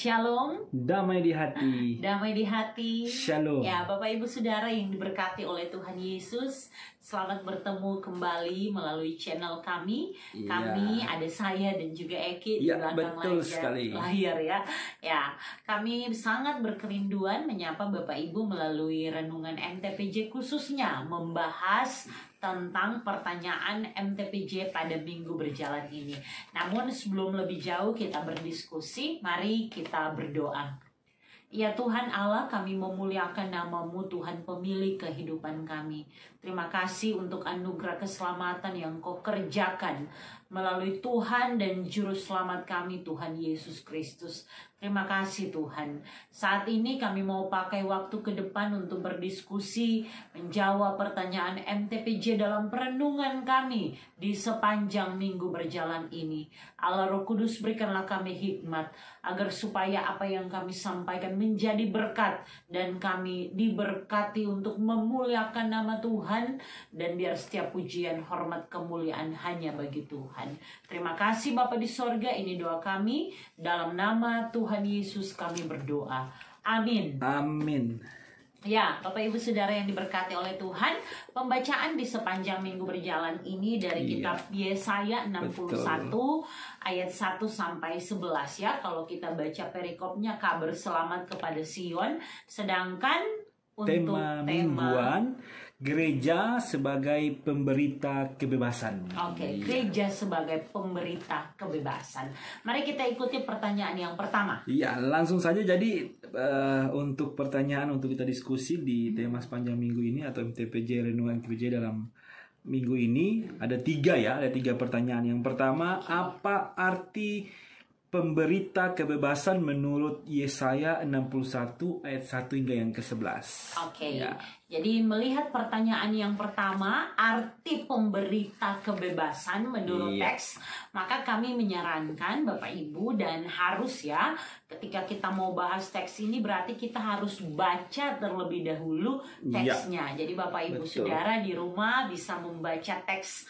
Shalom. Damai di hati. Damai di hati. Shalom. Ya, Bapak Ibu Saudara yang diberkati oleh Tuhan Yesus, selamat bertemu kembali melalui channel kami. Ya. Kami ada saya dan juga Eki Ya, di belakang betul sekali. layar ya. Ya, kami sangat berkerinduan menyapa Bapak Ibu melalui renungan MTPJ, khususnya membahas tentang pertanyaan MTPJ pada minggu berjalan ini. Namun sebelum lebih jauh kita berdiskusi, mari kita berdoa. Ya Tuhan Allah, kami memuliakan nama-Mu, Tuhan pemilik kehidupan kami. Terima kasih untuk anugerah keselamatan yang Kau kerjakan melalui Tuhan dan Juru Selamat kami, Tuhan Yesus Kristus. Terima kasih Tuhan. Saat ini kami mau pakai waktu ke depan untuk berdiskusi, menjawab pertanyaan MTPJ dalam perenungan kami di sepanjang minggu berjalan ini. Allah Roh Kudus, berikanlah kami hikmat, agar supaya apa yang kami sampaikan menjadi berkat, dan kami diberkati untuk memuliakan nama Tuhan, dan biar setiap pujian, hormat, kemuliaan hanya bagi Tuhan. Terima kasih Bapa di sorga, ini doa kami, dalam nama Tuhan Yesus kami berdoa. Amin. Amin. Ya, Bapak Ibu Saudara yang diberkati oleh Tuhan, pembacaan di sepanjang minggu berjalan ini dari kitab Yesaya 61 ayat 1 sampai 11 ya. Kalau kita baca perikopnya, kabar selamat kepada Sion, sedangkan untuk tema mingguan, gereja sebagai pemberita kebebasan. Oke, gereja sebagai pemberita kebebasan. Mari kita ikuti pertanyaan yang pertama. Iya, langsung saja. Jadi untuk pertanyaan untuk kita diskusi di tema sepanjang minggu ini atau MTPJ, renungan MTPJ dalam minggu ini ada tiga pertanyaan. Yang pertama, apa arti pemberita kebebasan menurut Yesaya 61 ayat 1 hingga yang ke-11. Oke. Ya. Jadi melihat pertanyaan yang pertama, arti pemberita kebebasan menurut teks, maka kami menyarankan Bapak Ibu, dan harus ya, ketika kita mau bahas teks ini berarti kita harus baca terlebih dahulu teksnya. Jadi Bapak Ibu Saudara di rumah bisa membaca teks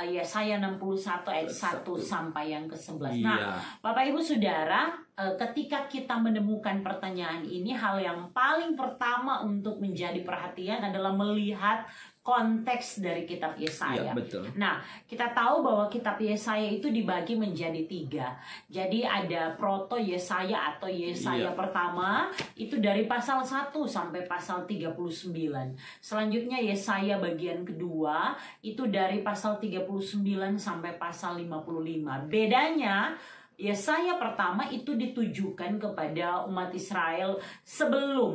Yesaya 61 ayat 1 sampai yang ke-11. Nah, Bapak Ibu Saudara, ketika kita menemukan pertanyaan ini, hal yang paling pertama untuk menjadi perhatian adalah melihat konteks dari kitab Yesaya. Nah, kita tahu bahwa kitab Yesaya itu dibagi menjadi 3. Jadi ada proto Yesaya atau Yesaya pertama, itu dari pasal 1 sampai pasal 39. Selanjutnya Yesaya bagian kedua, itu dari pasal 39 sampai pasal 55. Bedanya, Yesaya pertama itu ditujukan kepada umat Israel sebelum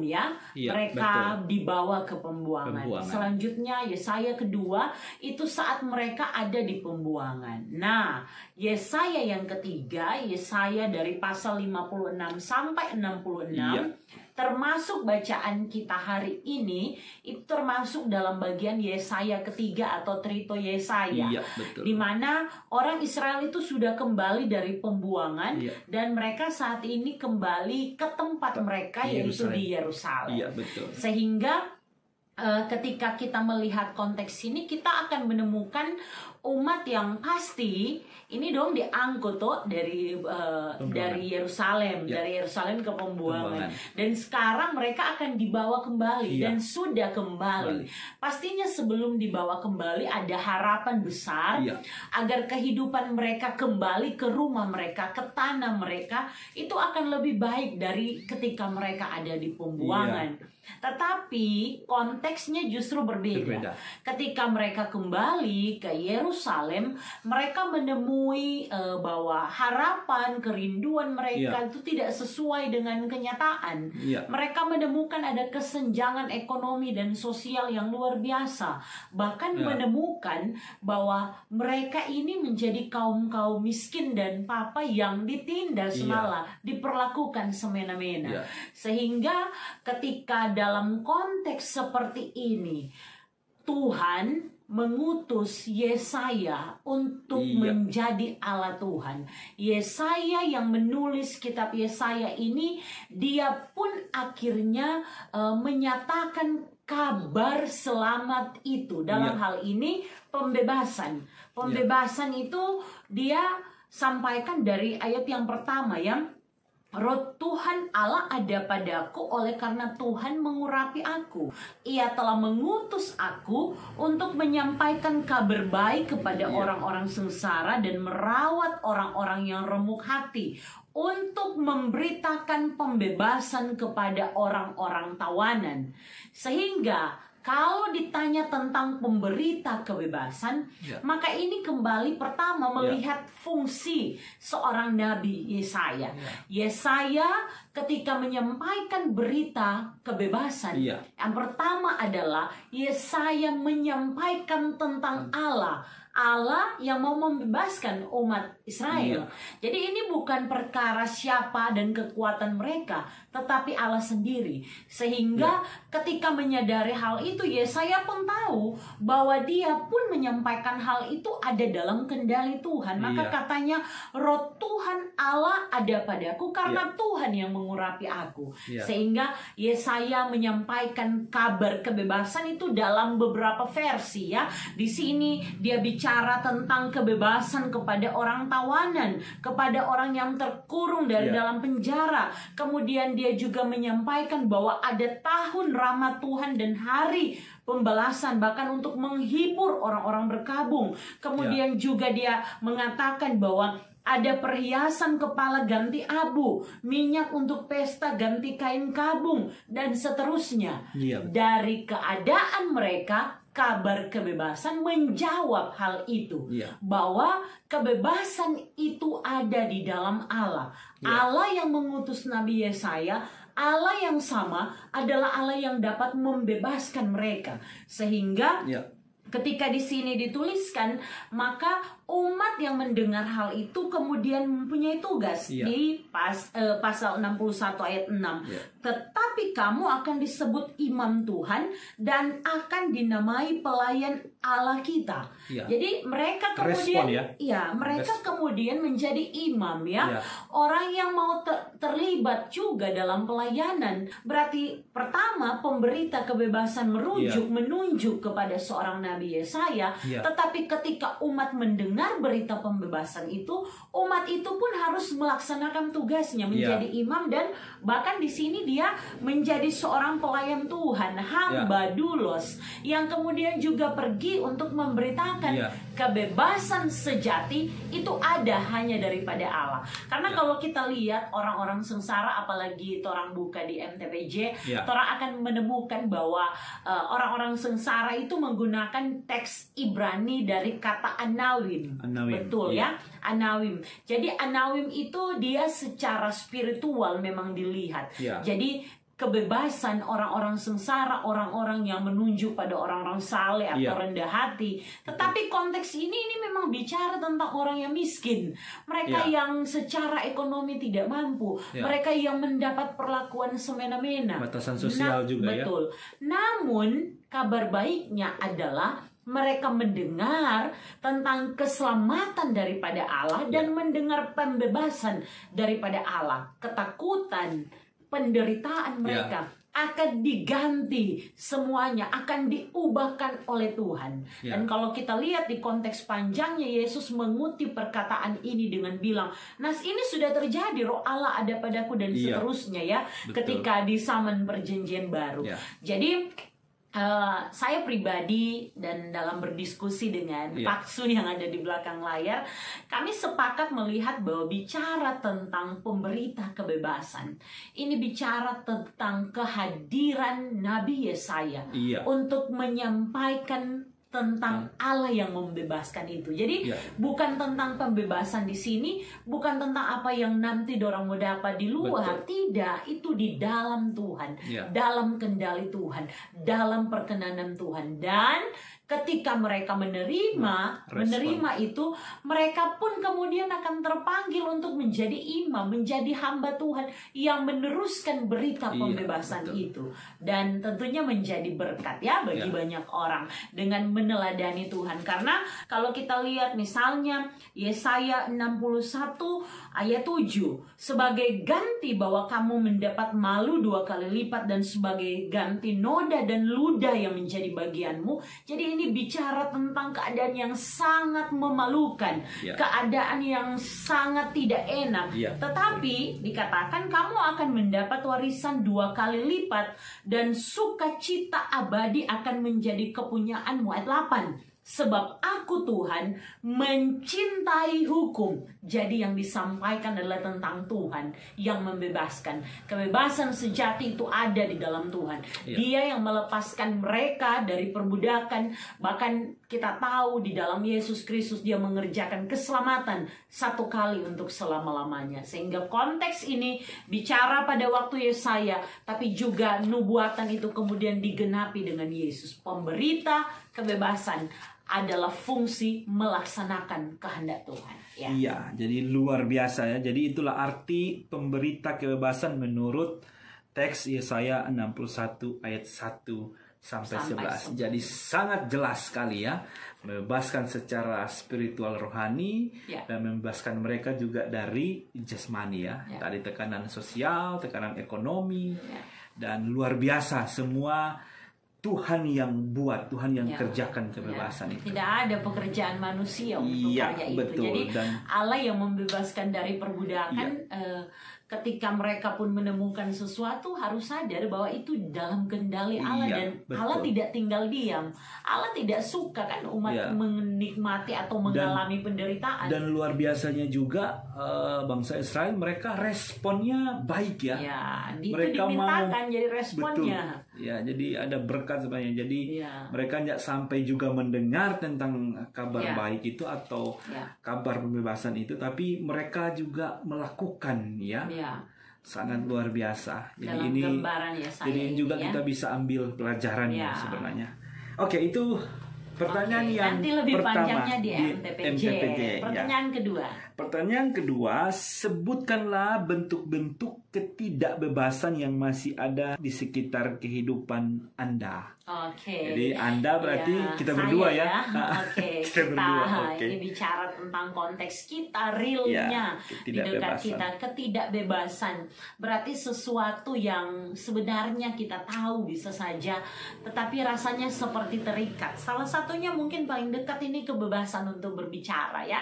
mereka dibawa ke pembuangan. Selanjutnya Yesaya kedua itu saat mereka ada di pembuangan. Nah, Yesaya yang ketiga, Yesaya dari pasal 56 sampai 66, termasuk bacaan kita hari ini, itu termasuk dalam bagian Yesaya ketiga atau Trito Yesaya, di mana orang Israel itu sudah kembali dari pembuangan, dan mereka saat ini kembali ke tempat mereka, yaitu di Yerusalem. Sehingga ketika kita melihat konteks ini, kita akan menemukan umat yang pasti ini dong diangkut dari Yerusalem, dari Yerusalem ke pembuangan, dan sekarang mereka akan dibawa kembali dan sudah kembali. Pastinya sebelum dibawa kembali ada harapan besar agar kehidupan mereka kembali ke rumah mereka, ke tanah mereka, itu akan lebih baik dari ketika mereka ada di pembuangan. Tetapi konteksnya justru berbeda. Ketika mereka kembali ke Yerusalem, mereka menemui bahwa harapan, kerinduan mereka itu tidak sesuai dengan kenyataan. Mereka menemukan ada kesenjangan ekonomi dan sosial yang luar biasa. Bahkan menemukan bahwa mereka ini menjadi kaum-kaum miskin dan papa yang ditindas, malah diperlakukan semena-mena. Sehingga ketika dalam konteks seperti ini, Tuhan mengutus Yesaya untuk menjadi Allah Tuhan. Yesaya yang menulis kitab Yesaya ini, dia pun akhirnya menyatakan kabar selamat itu. Dalam hal ini pembebasan. Pembebasan itu dia sampaikan dari ayat yang pertama Roh Tuhan Allah ada padaku oleh karena Tuhan mengurapi aku. Ia telah mengutus aku untuk menyampaikan kabar baik kepada orang-orang sengsara dan merawat orang-orang yang remuk hati, untuk memberitakan pembebasan kepada orang-orang tawanan. Sehingga kalau ditanya tentang pemberita kebebasan, maka ini kembali pertama melihat fungsi seorang Nabi Yesaya. Yesaya ketika menyampaikan berita kebebasan, yang pertama adalah Yesaya menyampaikan tentang Allah yang mau membebaskan umat Israel. Jadi ini bukan perkara siapa dan kekuatan mereka, tetapi Allah sendiri. Sehingga ketika menyadari hal itu, Yesaya pun tahu bahwa dia pun menyampaikan hal itu ada dalam kendali Tuhan. Maka katanya, Roh Tuhan Allah ada padaku karena Tuhan yang mengurapi aku. Sehingga Yesaya menyampaikan kabar kebebasan itu dalam beberapa versi ya. Di sini dia bicara tentang kebebasan kepada orang tawanan, kepada orang yang terkurung dari dalam penjara. Kemudian dia juga menyampaikan bahwa ada tahun rahmat Tuhan dan hari pembalasan, bahkan untuk menghibur orang-orang berkabung. Kemudian juga dia mengatakan bahwa ada perhiasan kepala ganti abu, minyak untuk pesta ganti kain kabung, dan seterusnya. Dari keadaan mereka, kabar kebebasan menjawab hal itu, bahwa kebebasan itu ada di dalam Allah. Allah yang mengutus Nabi Yesaya, Allah yang sama adalah Allah yang dapat membebaskan mereka. Sehingga ketika di sini dituliskan, maka umat yang mendengar hal itu kemudian mempunyai tugas di pasal 61 ayat 6. Tetapi kamu akan disebut imam Tuhan dan akan dinamai pelayan Allah kita. Jadi mereka kemudian mereka kemudian menjadi imam orang yang mau terlibat juga dalam pelayanan. Berarti pertama, pemberita kebebasan menunjuk kepada seorang Nabi Yesaya, tetapi ketika umat mendengar berita pembebasan itu, umat itu pun harus melaksanakan tugasnya menjadi imam, dan bahkan di sini dia menjadi seorang pelayan Tuhan, hamba doulos, yang kemudian juga pergi untuk memberitakan kebebasan sejati itu ada hanya daripada Allah. Karena kalau kita lihat orang-orang sengsara, apalagi orang buka di MTPJ, orang akan menemukan bahwa orang-orang sengsara itu menggunakan teks Ibrani dari kata Anawim. Betul Anawim. Jadi Anawim itu dia secara spiritual memang dilihat. Jadi kebebasan orang-orang sengsara, orang-orang yang menunjuk pada orang-orang saleh atau rendah hati. Tetapi konteks ini memang bicara tentang orang yang miskin, mereka yang secara ekonomi tidak mampu, mereka yang mendapat perlakuan semena-mena, batasan sosial juga. Betul. Namun kabar baiknya adalah mereka mendengar tentang keselamatan daripada Allah dan mendengar pembebasan daripada Allah. Ketakutan, penderitaan mereka akan diganti, semuanya akan diubahkan oleh Tuhan. Dan kalau kita lihat di konteks panjangnya, Yesus mengutip perkataan ini dengan bilang, "Nas ini sudah terjadi, Roh Allah ada padaku," dan seterusnya ketika di zaman perjanjian baru. Jadi saya pribadi dan dalam berdiskusi dengan Pak Sun yang ada di belakang layar, kami sepakat melihat bahwa bicara tentang pemberita kebebasan, ini bicara tentang kehadiran Nabi Yesaya untuk menyampaikan tentang Allah yang membebaskan itu. Jadi bukan tentang pembebasan di sini, bukan tentang apa yang nanti dorang mau dapat di luar. Tidak, itu di dalam Tuhan, dalam kendali Tuhan, dalam perkenanan Tuhan. Dan ketika mereka menerima itu, mereka pun kemudian akan terpanggil untuk menjadi imam, menjadi hamba Tuhan yang meneruskan berita pembebasan itu. Dan tentunya menjadi berkat bagi banyak orang dengan meneladani Tuhan. Karena kalau kita lihat misalnya Yesaya 61 ayat 7, sebagai ganti bahwa kamu mendapat malu 2 kali lipat dan sebagai ganti noda dan ludah yang menjadi bagianmu. Jadi ini bicara tentang keadaan yang sangat memalukan, Ya. keadaan yang sangat tidak enak. Ya. Tetapi dikatakan kamu akan mendapat warisan 2 kali lipat dan sukacita abadi akan menjadi kepunyaanmu. Ayat 8. Sebab aku Tuhan mencintai hukum. Jadi yang disampaikan adalah tentang Tuhan yang membebaskan. Kebebasan sejati itu ada di dalam Tuhan. Ya. Dia yang melepaskan mereka dari perbudakan. Bahkan kita tahu di dalam Yesus Kristus dia mengerjakan keselamatan 1 kali untuk selama-lamanya. Sehingga konteks ini bicara pada waktu Yesaya, tapi juga nubuatan itu kemudian digenapi dengan Yesus. Pemberita kebebasan adalah fungsi melaksanakan kehendak Tuhan. Ya. Iya, jadi luar biasa ya. Jadi itulah arti pemberita kebebasan menurut teks Yesaya 61 ayat 1 sampai 11. Jadi sangat jelas sekali ya. Membebaskan secara spiritual rohani, Ya. dan membebaskan mereka juga dari jasmani ya. Ya. Tadi tekanan sosial, tekanan ekonomi, Ya. dan luar biasa semua Tuhan yang buat, Tuhan yang Ya. kerjakan kebebasan itu. Tidak ada pekerjaan manusia untuk Iya, karya itu. betul. Jadi Dan Allah yang membebaskan dari perbudakan. Ketika mereka pun menemukan sesuatu, harus sadar bahwa itu dalam kendali Allah. Iya, Dan betul. Allah tidak tinggal diam. Allah tidak suka kan umat Iya. menikmati atau mengalami penderitaan. Dan luar biasanya juga bangsa Israel, mereka responnya baik ya. Ya, itu Mereka dimintakan mau- jadi responnya. Ya, jadi ada berkat sebenarnya. Jadi Iya. mereka tidak sampai juga mendengar tentang kabar Ya. baik itu atau Ya. kabar pembebasan itu, tapi mereka juga melakukan ya. Ya, Sangat luar biasa. Jadi dalam ini gambaran Yesaya jadi ini juga ya. kita bisa ambil pelajaran Ya. sebenarnya. Oke, itu pertanyaan Oke, yang nanti lebih pertama panjangnya di MTPJ. ya. Pertanyaan kedua. Pertanyaan kedua, sebutkanlah bentuk-bentuk ketidakbebasan yang masih ada di sekitar kehidupan Anda. Oke. Jadi Anda berarti Ya, kita saya berdua ya. Oke, Kita berdua, oke. ini bicara tentang konteks kita realnya Ya, di dekat ketidakbebasan. kita, ketidakbebasan. Berarti sesuatu yang sebenarnya kita tahu bisa saja, tetapi rasanya seperti terikat. Salah satunya mungkin paling dekat ini kebebasan untuk berbicara ya.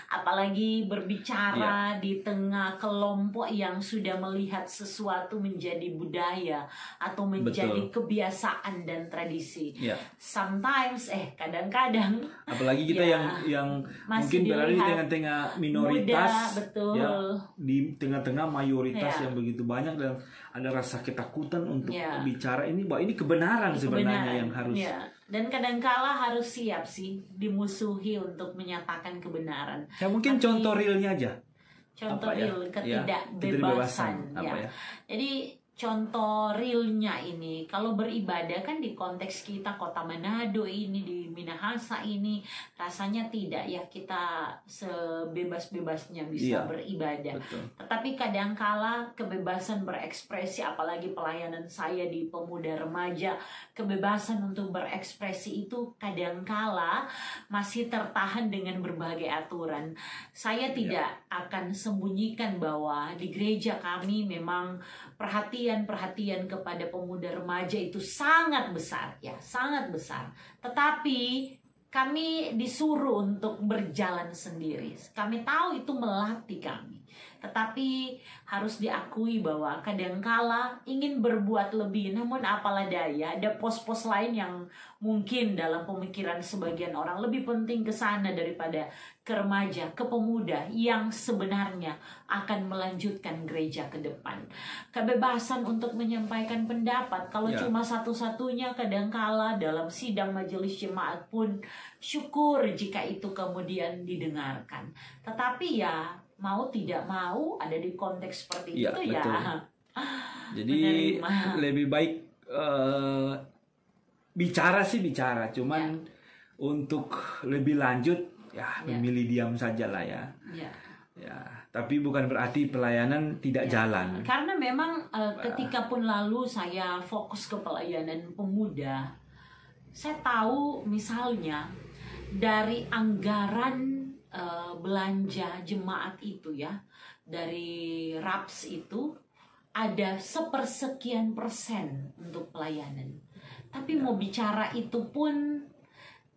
Apalagi berbicara di tengah kelompok yang sudah melihat sesuatu menjadi budaya atau menjadi kebiasaan dan tradisi. Ya. Sometimes kadang-kadang Apalagi kita Ya, yang masih mungkin berada di dilihat tengah-tengah minoritas, muda, betul. ya, di tengah-tengah mayoritas Ya. yang begitu banyak, dan ada rasa ketakutan untuk Ya. bicara ini, bahwa ini kebenaran sebenarnya kebenaran. yang harus. Ya. Dan kadangkala harus siap sih dimusuhi untuk menyatakan kebenaran. Ya, mungkin Tapi- contoh realnya aja. Contoh Apa ya? real Ya, ketidakbebasan ketidakbebasan. Apa ya. ya? Jadi contoh realnya ini kalau beribadah kan di konteks kita kota Manado ini, di Minahasa ini, rasanya tidak ya kita sebebas-bebasnya bisa Iya, beribadah. Betul. Tetapi kadangkala kebebasan berekspresi, apalagi pelayanan saya di pemuda remaja, kebebasan untuk berekspresi itu kadangkala masih tertahan dengan berbagai aturan. Saya tidak akan sembunyikan bahwa di gereja kami memang perhatian kepada pemuda remaja itu sangat besar ya, sangat besar. Tetapi kami disuruh untuk berjalan sendiri. Kami tahu itu melatih kami. Tetapi harus diakui bahwa kadangkala ingin berbuat lebih, namun apalah daya, ada pos-pos lain yang mungkin dalam pemikiran sebagian orang lebih penting ke sana daripada ke remaja, ke pemuda yang sebenarnya akan melanjutkan gereja ke depan. Kebebasan untuk menyampaikan pendapat, kalau Ya. cuma satu-satunya kadangkala dalam sidang majelis jemaat pun syukur jika itu kemudian didengarkan. Tetapi ya mau tidak mau ada di konteks seperti Iya, itu betul. ya. Jadi Menerima. lebih baik bicara sih bicara, cuman untuk lebih lanjut ya memilih diam saja lah ya. Ya. Ya, tapi bukan berarti pelayanan tidak jalan. Karena memang ketika pun lalu saya fokus ke pelayanan pemuda, saya tahu misalnya dari anggaran belanja jemaat itu ya, dari RAPS itu ada 1/sekian % untuk pelayanan. Tapi mau bicara itu pun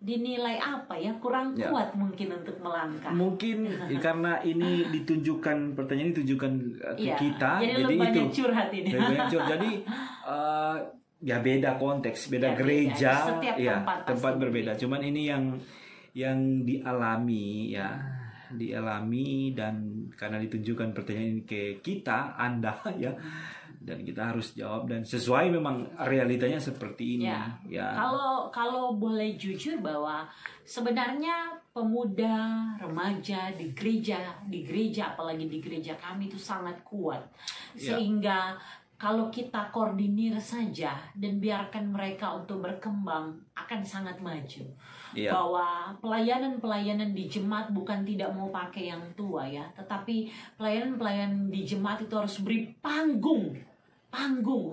dinilai apa ya, kurang kuat mungkin untuk melangkah. Mungkin karena ini ditunjukkan, pertanyaan ini ditujukan ke kita, jadi itu banyak curhat ini. Jadi ya beda konteks, beda gereja, setiap tempat berbeda. Cuman ini yang dialami dialami, dan karena ditunjukkan pertanyaan ini ke kita, Anda ya. Dan kita harus jawab, dan sesuai memang realitanya seperti ini. Kalau boleh jujur bahwa sebenarnya pemuda, remaja di gereja apalagi di gereja kami itu sangat kuat, sehingga kalau kita koordinir saja dan biarkan mereka untuk berkembang akan sangat maju. Bahwa pelayanan di jemaat bukan tidak mau pakai yang tua ya, tetapi pelayanan di jemaat itu harus beri panggung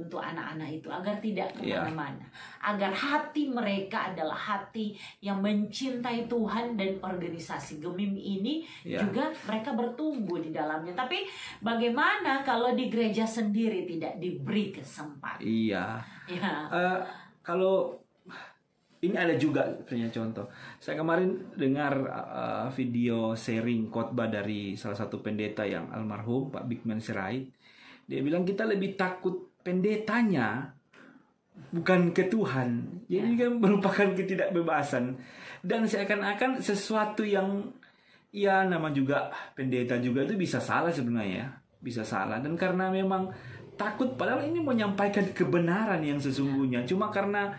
untuk anak-anak itu agar tidak kemana-mana, agar hati mereka adalah hati yang mencintai Tuhan, dan organisasi Gemim ini juga mereka bertumbuh di dalamnya. Tapi bagaimana kalau di gereja sendiri tidak diberi kesempatan? Kalau ini ada juga contoh. Saya kemarin dengar video sharing khotbah dari salah satu pendeta yang almarhum, Pak Bigman Sirait. Dia bilang kita lebih takut pendetanya, bukan ke Tuhan. Jadi kan merupakan ketidakbebasan. Dan seakan-akan sesuatu yang nama juga pendeta juga itu bisa salah sebenarnya. Bisa salah. Dan karena memang takut, padahal ini menyampaikan kebenaran yang sesungguhnya. Cuma karena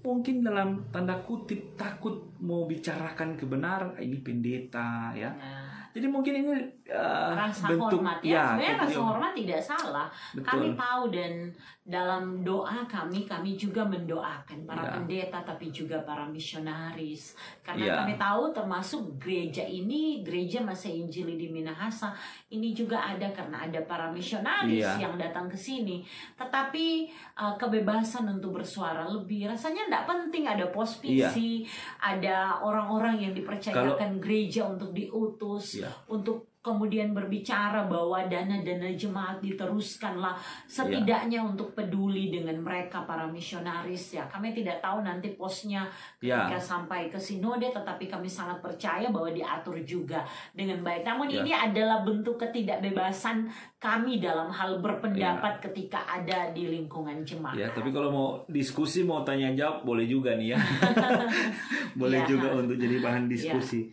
mungkin dalam tanda kutip takut mau bicarakan kebenaran, ini pendeta ya. Jadi mungkin ini rasa bentuk hormat sebenarnya rasa hormat tidak salah. Betul. Kami tahu, dan dalam doa kami juga mendoakan para pendeta, tapi juga para misionaris, karena kami tahu termasuk gereja ini, gereja Masa Injili di Minahasa ini juga ada karena ada para misionaris yang datang ke sini. Tetapi kebebasan untuk bersuara lebih, rasanya tidak penting ada pospisi, ada orang-orang yang dipercayakan gereja untuk diutus, untuk kemudian berbicara bahwa dana-dana jemaat diteruskanlah, setidaknya untuk peduli dengan mereka para misionaris ya. Kami tidak tahu nanti posnya ketika sampai ke sinode, tetapi kami sangat percaya bahwa diatur juga dengan baik. Namun ini adalah bentuk ketidakbebasan kami dalam hal berpendapat ketika ada di lingkungan jemaat. Tapi kalau mau diskusi, mau tanya jawab, boleh juga nih ya. Boleh juga untuk jadi bahan diskusi.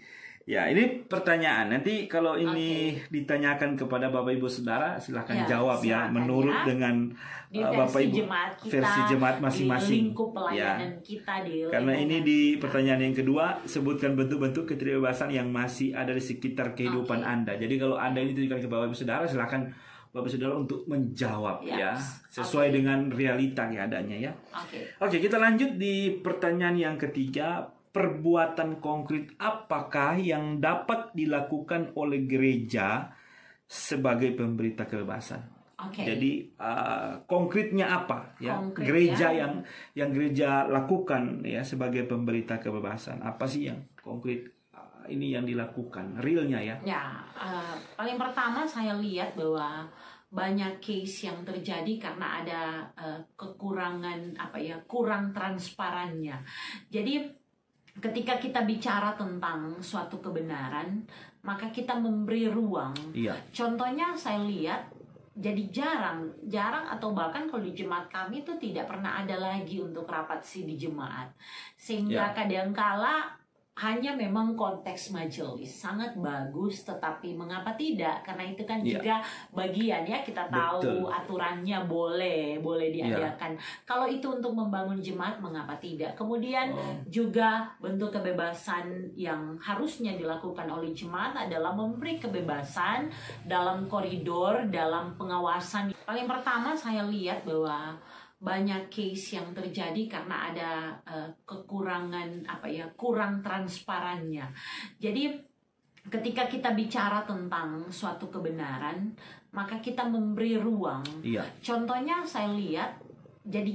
Ini pertanyaan. Nanti kalau ini ditanyakan kepada Bapak Ibu Saudara, silahkan jawab menurut dengan Bapak Ibu versi jemaat masing-masing. Lingkup pelayanan kita di karena ini di pertanyaan yang kedua, sebutkan bentuk-bentuk ketidakbebasan yang masih ada di sekitar kehidupan Anda. Jadi kalau Anda ini ditujukan ke Bapak Ibu Saudara, silahkan Bapak Saudara untuk menjawab sesuai dengan realita keadaannya Oke, kita lanjut di pertanyaan yang ketiga. Perbuatan konkret apakah yang dapat dilakukan oleh gereja sebagai pemberita kebebasan? Jadi konkretnya apa gereja yang gereja lakukan sebagai pemberita kebebasan? Apa sih yang konkret ini yang dilakukan realnya paling pertama saya lihat bahwa banyak case yang terjadi karena ada kekurangan kurang transparannya. Jadi ketika kita bicara tentang suatu kebenaran, maka kita memberi ruang. Contohnya saya lihat, jadi jarang atau bahkan kalau di jemaat kami itu tidak pernah ada lagi untuk rapat di jemaat. Sehingga kadangkala hanya memang konteks majelis sangat bagus, tetapi mengapa tidak? Karena itu kan juga bagian kita tahu aturannya boleh diadakan. Kalau itu untuk membangun jemaat, mengapa tidak? Kemudian juga bentuk kebebasan yang harusnya dilakukan oleh jemaat adalah memberi kebebasan dalam koridor, dalam pengawasan. Paling pertama saya lihat bahwa banyak case yang terjadi karena ada kekurangan kurang transparannya. Jadi ketika kita bicara tentang suatu kebenaran, maka kita memberi ruang. Contohnya saya lihat, jadi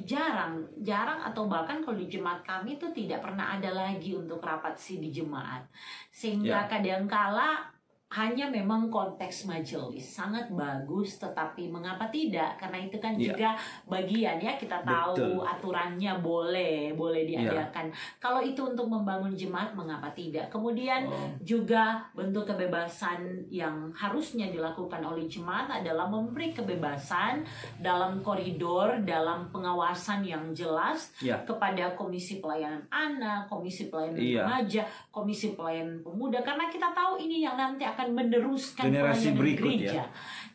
jarang atau bahkan kalau di jemaat kami itu tidak pernah ada lagi untuk rapat di jemaat. Sehingga kadangkala hanya memang konteks majelis sangat bagus, tetapi mengapa tidak? Karena itu kan juga bagian ya, kita tahu aturannya boleh diadakan. Kalau itu untuk membangun jemaat, mengapa tidak? Kemudian juga bentuk kebebasan yang harusnya dilakukan oleh jemaat adalah memberi kebebasan dalam koridor, dalam pengawasan yang jelas kepada komisi pelayanan anak, komisi pelayanan remaja, komisi pelayanan pemuda, karena kita tahu ini yang nanti akan meneruskan generasi pelayanan berikut gereja.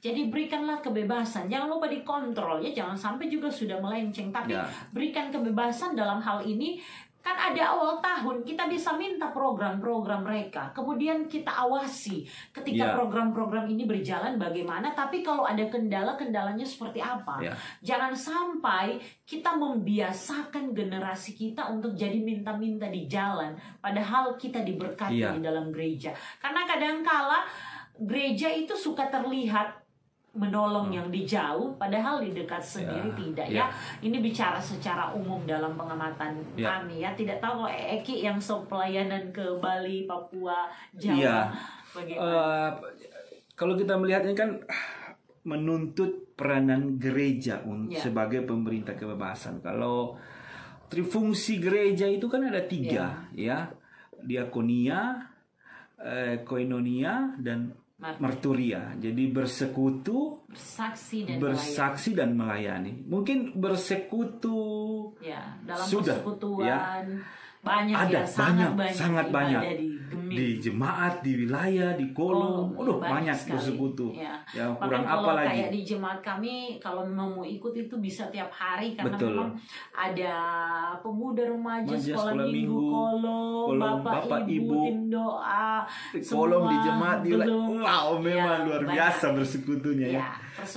Jadi berikanlah kebebasan, jangan lupa dikontrol ya, jangan sampai juga sudah melenceng, tapi berikan kebebasan dalam hal ini. Kan ada awal tahun, kita bisa minta program-program mereka, kemudian kita awasi ketika program-program ini berjalan bagaimana, tapi kalau ada kendala-kendalanya seperti apa. Jangan sampai kita membiasakan generasi kita untuk jadi minta-minta di jalan, padahal kita diberkati di dalam gereja. Karena kadangkala gereja itu suka terlihat menolong yang di jauh, padahal di dekat sendiri tidak ya. Ini bicara secara umum dalam pengamatan kami ya. Tidak tahu kalau Eki yang pelayanan ke Bali, Papua, Jawa, bagaimana? Kalau kita melihatnya kan menuntut peranan gereja sebagai pemerintah kebebasan. Kalau trifungsi gereja itu kan ada 3 ya, diakonia, koinonia, dan marturia. Jadi bersekutu, bersaksi dan melayani. Mungkin bersekutu dalam sudah persekutuan banyak ada, sangat banyak di jemaat, di wilayah, di kolom, banyak bersekutu. Kurang apa lagi? Kayak di jemaat kami, kalau memang mau ikut itu bisa tiap hari, karena memang ada pemuda remaja, sekolah minggu, kolom, bapak ibu, tim doa, kolom di jemaat di wilayah. Memang luar biasa bersekutunya ya.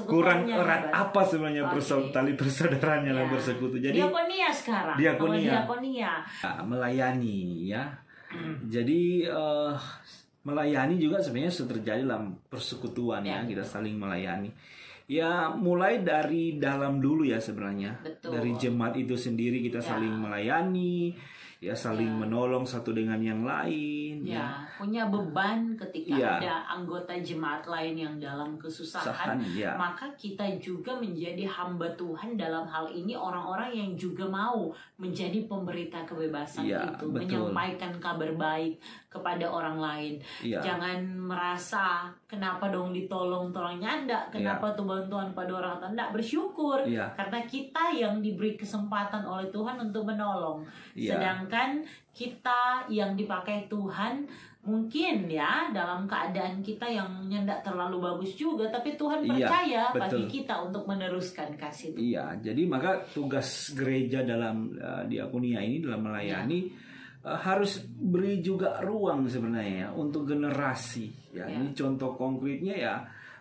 Kurang erat apa sebenarnya tali persaudaraannya lah bersekutu. Jadi diakonia sekarang. Diakonia. Melayani ya. Jadi melayani juga sebenarnya sudah terjadi dalam persekutuan ya, kita saling melayani. Ya mulai dari dalam dulu ya sebenarnya. Dari jemaat itu sendiri kita saling melayani, ya saling menolong satu dengan yang lain. Punya beban ketika ada anggota jemaat lain yang dalam kesusahan, maka kita juga menjadi hamba Tuhan dalam hal ini, orang-orang yang juga mau menjadi pemberita kebebasan itu, menyampaikan kabar baik kepada orang lain. Jangan merasa kenapa dong ditolong nyanda, kenapa tuh bantuan pada orang tanda, bersyukur karena kita yang diberi kesempatan oleh Tuhan untuk menolong. Sedangkan kita yang dipakai Tuhan mungkin ya dalam keadaan kita yang nyendak terlalu bagus juga, tapi Tuhan percaya bagi kita untuk meneruskan kasih Tuhan. Jadi maka tugas gereja dalam diakonia ini, dalam melayani, harus beri juga ruang sebenarnya untuk generasi. Ini contoh konkretnya ya,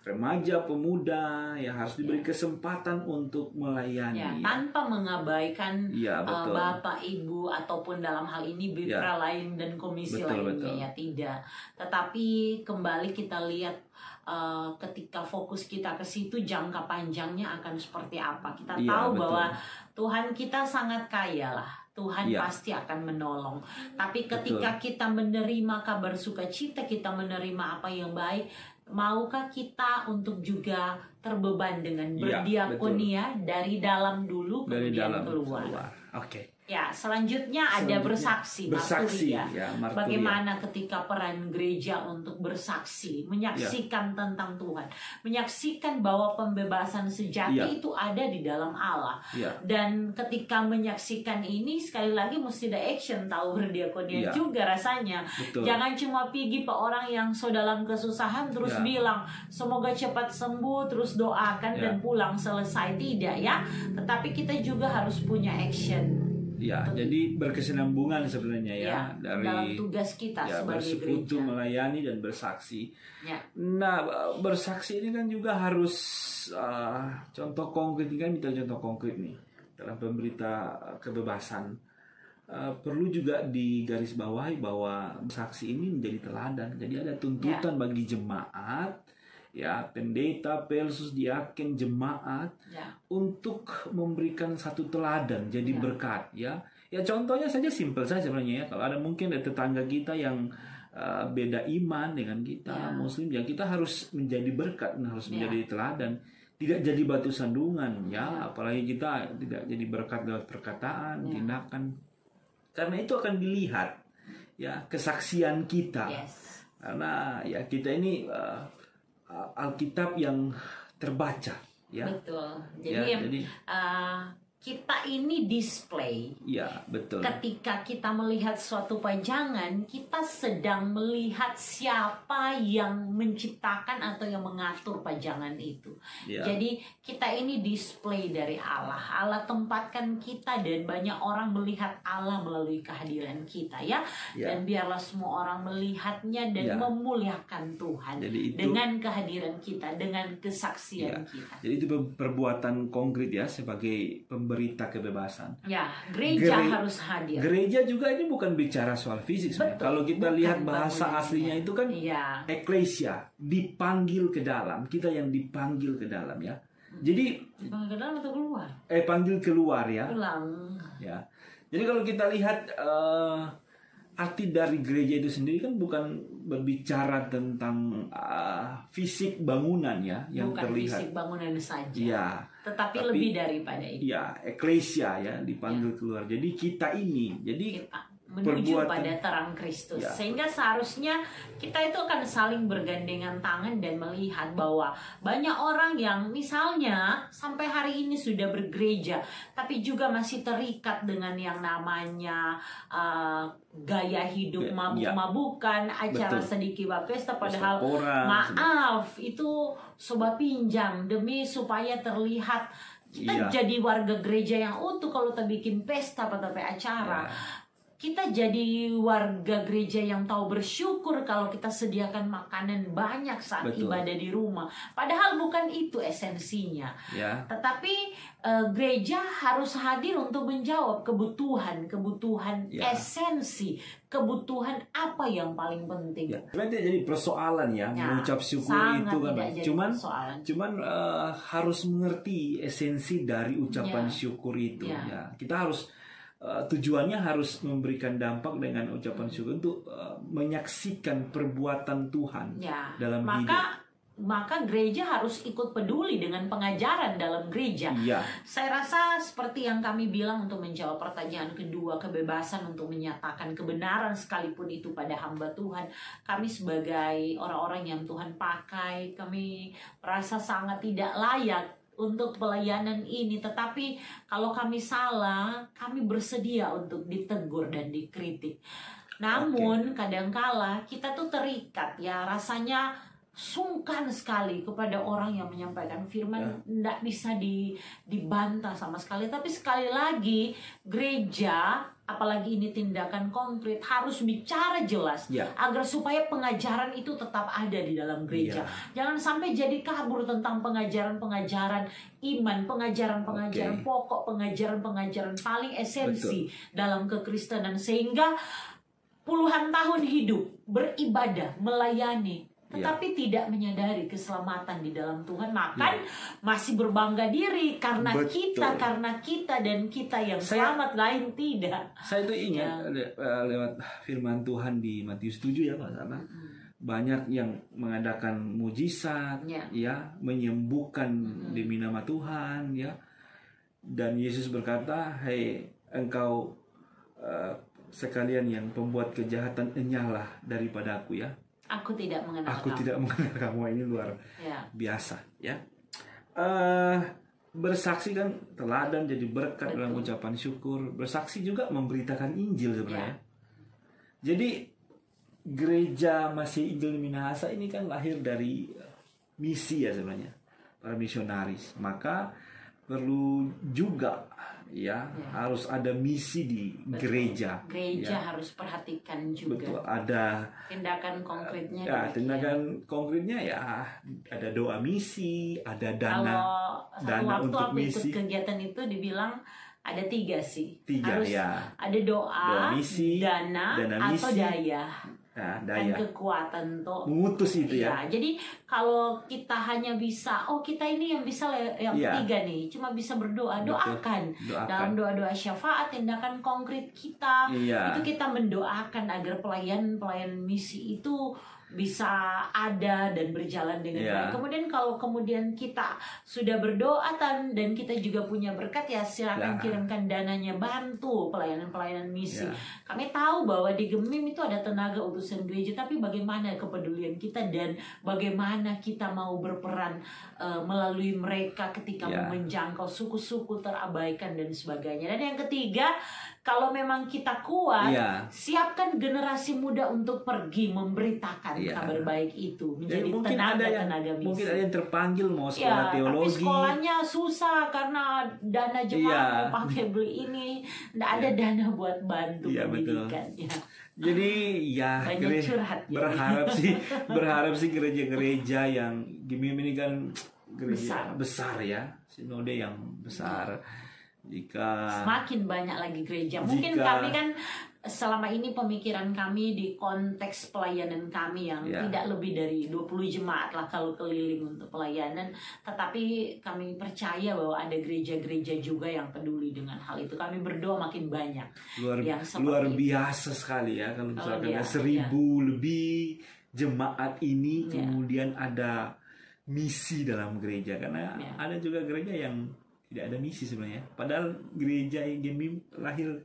remaja, pemuda ya harus diberi kesempatan untuk melayani tanpa mengabaikan bapak ibu ataupun dalam hal ini mitra lain dan komisi lainnya tidak. Tetapi kembali kita lihat ketika fokus kita ke situ, jangka panjangnya akan seperti apa. Kita tahu bahwa Tuhan kita sangat kaya lah. Tuhan pasti akan menolong. Tapi ketika kita menerima kabar sukacita, kita menerima apa yang baik, maukah kita untuk juga terbeban dengan berdiakonia dari dalam dulu kemudian keluar? Ya, selanjutnya ada bersaksi marturia. Bagaimana ketika peran gereja untuk bersaksi, menyaksikan tentang Tuhan, menyaksikan bahwa pembebasan sejati itu ada di dalam Allah. Dan ketika menyaksikan ini, sekali lagi mesti ada action, tahu berdiakonia juga rasanya. Jangan cuma pergi ke orang yang dalam kesusahan terus bilang semoga cepat sembuh, terus doakan dan pulang selesai, tidak ya. Tetapi kita juga harus punya action. Jadi berkesinambungan sebenarnya dari dalam tugas kita sebagai bersekutu, gereja, melayani dan bersaksi. Nah, bersaksi ini kan juga harus contoh konkret, kan minta contoh konkret nih dalam pemberita kebebasan. Perlu juga digarisbawahi bahwa bersaksi ini menjadi teladan. Jadi ada tuntutan bagi jemaat, pendeta, pelsus, diaken, jemaat untuk memberikan satu teladan, jadi berkat. Ya contohnya saja simpel saja sebenarnya ya. Kalau ada mungkin ada tetangga kita yang beda iman dengan kita, Muslim, ya kita harus menjadi berkat, harus menjadi teladan, tidak jadi batu sandungan, ya. Apalagi kita tidak jadi berkat lewat perkataan, tindakan, karena itu akan dilihat, ya, kesaksian kita. Karena ya kita ini Alkitab yang terbaca, ya. Betul. Jadi kita ini display. Ya, betul. Ketika kita melihat suatu pajangan, kita sedang melihat siapa yang menciptakan atau yang mengatur pajangan itu. Jadi kita ini display dari Allah. Allah tempatkan kita dan banyak orang melihat Allah melalui kehadiran kita, ya. Dan biarlah semua orang melihatnya dan memuliakan Tuhan dengan kehadiran kita, dengan kesaksian kita. Jadi itu perbuatan konkret, ya, sebagai berita kebebasan. Ya, gereja harus hadir. Gereja juga ini bukan bicara soal fisik sebenarnya. Kalau kita lihat bahasa aslinya itu kan eklesia, dipanggil ke dalam. Kita yang dipanggil ke dalam, ya. Jadi dipanggil ke dalam atau keluar? Panggil keluar, ya. Pulang. Ya. Jadi kalau kita lihat arti dari gereja itu sendiri kan bukan berbicara tentang fisik bangunan, ya, yang bukan terlihat. Fisik bangunan saja. Ya. Tapi lebih daripada itu. Ya, eklesia, ya, dipanggil keluar. Jadi kita ini, kita menuju pada terang Kristus. Sehingga seharusnya kita itu akan saling bergandengan tangan dan melihat bahwa banyak orang yang misalnya sampai hari ini sudah bergereja, tapi juga masih terikat dengan yang namanya gaya hidup mabuk-mabukan, acara sedikit pesta, padahal maaf, itu sobat pinjam demi supaya terlihat kita jadi warga gereja yang utuh. Kalau kita bikin pesta atau acara, kita jadi warga gereja yang tahu bersyukur kalau kita sediakan makanan banyak saat ibadah di rumah. Padahal bukan itu esensinya. Tetapi gereja harus hadir untuk menjawab kebutuhan esensi, kebutuhan apa yang paling penting. Sebenarnya jadi persoalan, ya, mengucap syukur itu kan. Cuman harus mengerti esensi dari ucapan syukur itu. Ya, kita harus tujuannya harus memberikan dampak dengan ucapan syukur untuk menyaksikan perbuatan Tuhan dalam hidup. Maka gereja harus ikut peduli dengan pengajaran dalam gereja. Saya rasa seperti yang kami bilang untuk menjawab pertanyaan kedua, kebebasan untuk menyatakan kebenaran sekalipun itu pada hamba Tuhan. Kami sebagai orang-orang yang Tuhan pakai, kami merasa sangat tidak layak untuk pelayanan ini, tetapi kalau kami salah, kami bersedia untuk ditegur dan dikritik. Namun kadangkala kita tuh terikat, ya, rasanya sungkan sekali kepada orang yang menyampaikan firman, tidak bisa dibantah sama sekali. Tapi sekali lagi gereja, apalagi ini tindakan konkret, harus bicara jelas agar supaya pengajaran itu tetap ada di dalam gereja. Jangan sampai jadi kabur tentang pengajaran-pengajaran iman, pengajaran-pengajaran pokok, pengajaran-pengajaran paling esensi dalam kekristenan, sehingga puluhan tahun hidup beribadah, melayani, tetapi tidak menyadari keselamatan di dalam Tuhan, maka masih berbangga diri karena kita dan kita yang selamat, lain tidak. Saya itu ingat lewat firman Tuhan di Matius 7, ya, Pak Sana. Banyak yang mengadakan mujizat, menyembuhkan demi nama Tuhan, ya. Dan Yesus berkata, "Hei engkau sekalian yang pembuat kejahatan, enyahlah daripada aku, ya. Aku tidak mengenal kamu." Ini luar biasa, ya. Bersaksi kan teladan, jadi berkat dalam ucapan syukur. Bersaksi juga memberitakan Injil sebenarnya. Jadi gereja Masih Injil di Minahasa ini kan lahir dari misi, ya, sebenarnya para misionaris. Maka perlu juga harus ada misi di gereja. Gereja harus perhatikan juga. Ada tindakan konkretnya. Tindakan konkretnya, ya, ada doa misi, ada dana waktu untuk aku misi. Ikut kegiatan itu dibilang ada 3 sih. Harus ada doa, misi, dana misi, atau daya. Nah, Kan daya kekuatan tuh. mengutus itu ya. Ya, jadi kalau kita hanya bisa, kita ini yang bisa yang Iya. ketiga nih, cuma bisa berdoa, Betul. doakan. Doakan. Dalam doa-doa syafaat, tindakan konkret kita, Iya. itu kita mendoakan agar pelayan misi itu bisa ada dan berjalan dengan Iya. baik. Kemudian kalau kemudian kita sudah berdoa dan kita juga punya berkat, ya silakan Nah. kirimkan dananya, bantu pelayanan misi. Ya. Kami tahu bahwa di Gemim itu ada tenaga utusan gereja, tapi bagaimana kepedulian kita dan bagaimana kita mau berperan melalui mereka ketika Ya. mau menjangkau suku-suku terabaikan dan sebagainya. Dan yang ketiga, kalau memang kita kuat, Ya. siapkan generasi muda untuk pergi memberitakan Ya. kabar baik itu, menjadi Jadi mungkin ada tenaga misi. mungkin ada yang terpanggil mau sekolah Ya, tapi teologi. sekolahnya susah karena dana jemaat Iya. mau pakai beli ini, nggak ada dana buat bantu Iya, betul. pendidikan. Ya. Jadi ya Banyak curhat ya. berharap sih gereja-gereja yang Gemim ini kan gereja besar ya, sinode yang besar. Jika Semakin banyak lagi gereja. Mungkin kami kan selama ini pemikiran kami di konteks pelayanan kami yang Ya. tidak lebih dari 20 jemaat lah kalau keliling untuk pelayanan. Tetapi kami percaya bahwa ada gereja-gereja juga yang peduli dengan hal itu. Kami berdoa makin banyak. yang seperti luar itu. biasa sekali ya kalau misalkan ada biasa, 1000 lebih jemaat ini Ya. kemudian ada misi dalam gereja, karena Ya. ada juga gereja yang tidak ada misi sebenarnya, padahal gereja yang Gemim lahir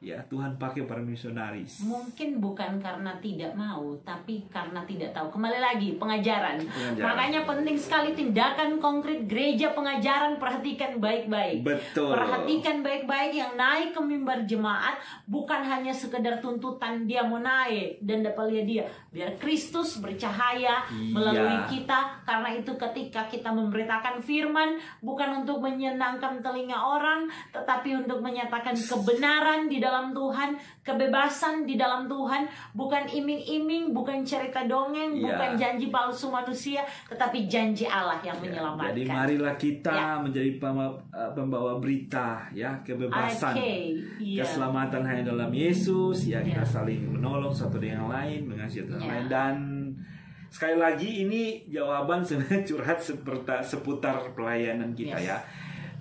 ya Tuhan pakai para misionaris. Mungkin bukan karena tidak mau, tapi karena tidak tahu. Kembali lagi, pengajaran. Pengajaran. Makanya penting sekali tindakan konkret gereja, pengajaran, perhatikan baik-baik. Betul. Perhatikan baik-baik yang naik ke mimbar jemaat, bukan hanya sekedar tuntutan dia mau naik dan dapat lihat dia. Biar Kristus bercahaya melalui kita. Karena itu ketika kita memberitakan firman, bukan untuk menyenangkan telinga orang, tetapi untuk menyatakan kebenaran di dalam Tuhan, kebebasan di dalam Tuhan, bukan iming-iming, bukan cerita dongeng, Ya. bukan janji palsu manusia, tetapi janji Allah yang Ya, menyelamatkan. jadi marilah kita Ya. menjadi pembawa berita ya, kebebasan. Iya. Keselamatan hanya dalam Yesus ya, kita Ya. saling menolong satu dengan yang lain, mengasihi satu dengan Ya. lain. Dan sekali lagi ini jawaban sebenarnya curhat seputar pelayanan kita Yes. ya.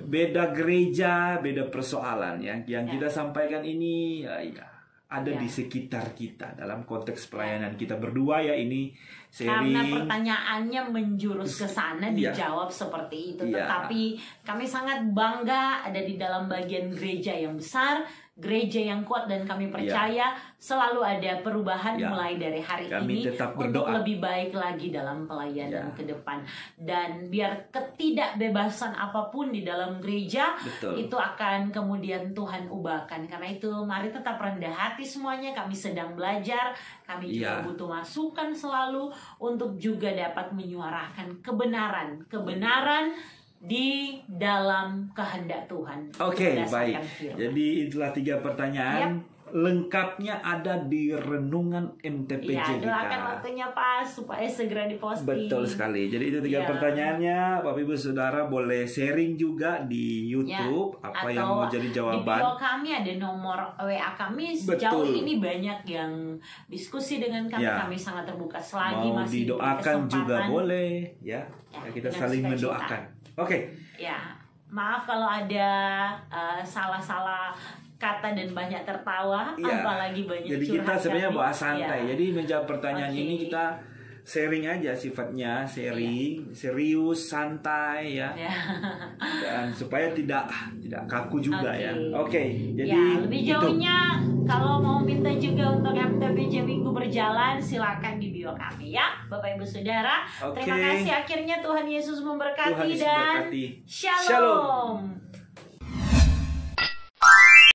Beda gereja, beda persoalan ya. Yang kita sampaikan ini ya, ada Ya. di sekitar kita dalam konteks pelayanan kita berdua ya, ini Karena sharing. pertanyaannya menjurus ke sana, Iya. dijawab seperti itu. Iya. Tetapi kami sangat bangga ada di dalam bagian gereja yang besar, gereja yang kuat, dan kami percaya selalu ada perubahan Iya. mulai dari hari Kami ini tetap untuk berdoa. lebih baik lagi dalam pelayanan Iya. ke depan. Dan biar ketidakbebasan apapun di dalam gereja Betul. itu akan kemudian Tuhan ubahkan. Karena itu mari tetap rendah hati semuanya. Kami sedang belajar, kami juga Iya. butuh masukan selalu untuk juga dapat menyuarakan kebenaran di dalam kehendak Tuhan. Oke, Berdasarkan baik. firman. Jadi itulah 3 pertanyaan. Lengkapnya ada di renungan MTPJ Ya, doakan kita. waktunya pas supaya segera diposting. Betul sekali. Jadi itu 3 Ya. pertanyaannya. Bapak Ibu Saudara boleh sharing juga di YouTube apa yang mau jadi Di bio jawaban. kami ada nomor WA kami. Betul. Sejauh ini banyak yang diskusi dengan kami. Ya. Kami sangat terbuka selagi Mau masih diberi didoakan juga kesempatan. boleh ya. Ya, Kita dengan saling sukacita. mendoakan. Oke. Ya, maaf kalau ada salah-salah kata dan banyak tertawa, Iya. apalagi banyak Jadi kita curhat sebenarnya kami. bahas santai. Ya. Jadi menjawab pertanyaan Oke. ini kita sharing aja sifatnya, sharing, serius, santai ya. Ya. Dan supaya tidak kaku juga Oke. ya. Oke, jadi Ya, lebih itu. jauhnya kalau mau minta juga untuk MTPJ Minggu Berjalan, silakan di bio kami ya, Bapak Ibu Saudara. Oke. Terima kasih, akhirnya Tuhan Yesus memberkati Tuhan Yesus dan memberkati. Shalom. Shalom.